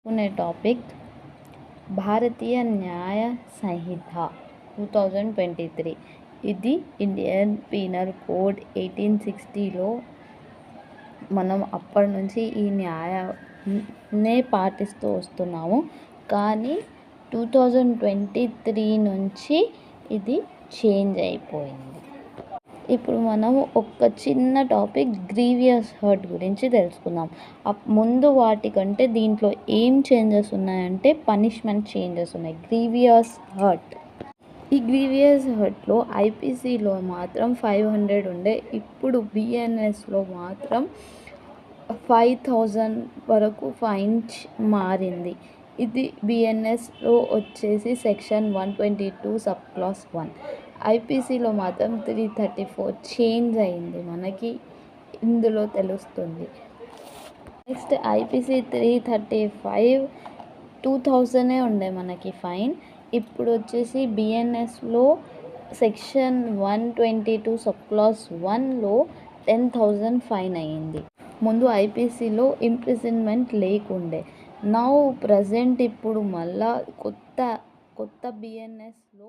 కొనే టాపిక్ భారతీయ న్యాయ సంహిత 2023. ఇది ఇండియన్ పీనల్ కోడ్ 1860లో మనం అప్పటి నుంచి ఈ న్యాయాన్నే పాటిస్తూ వస్తున్నాము. కానీ 2023 నుంచి ఇది చేంజ్ అయిపోయింది. ఇప్పుడు మనం ఒక చిన్న టాపిక్ గ్రీవియస్ హర్ట్ గురించి తెలుసుకుందాం. ముందు వాటికంటే దీంట్లో ఏం చేంజెస్ ఉన్నాయంటే పనిష్మెంట్ చేంజెస్ ఉన్నాయి. గ్రీవియస్ హర్ట్, ఈ గ్రీవియస్ హర్ట్లో ఐపీసీలో మాత్రం 500 ఉండే, ఇప్పుడు బిఎన్ఎస్లో మాత్రం 5000 వరకు ఫైన్ మారింది. ఇది బిఎన్ఎస్లో వచ్చేసి సెక్షన్ 122 సబ్ క్లాస్ 1, ఐపీసీలో మాత్రం 334 చేంజ్ అయింది. మనకి ఇందులో తెలుస్తుంది. నెక్స్ట్ ఐపీసీ 335 2000 ఉండే మనకి ఫైన్, ఇప్పుడు వచ్చేసి బిఎన్ఎస్లో సెక్షన్ 122 సబ్ క్లాస్ 1లో 10,000 ఫైన్ అయ్యింది. ముందు ఐపీసీలో ఇంప్రిజన్మెంట్ లేకుండే, నౌ ప్రజెంట్ ఇప్పుడు మళ్ళా కొత్త బిఎన్ఎస్లో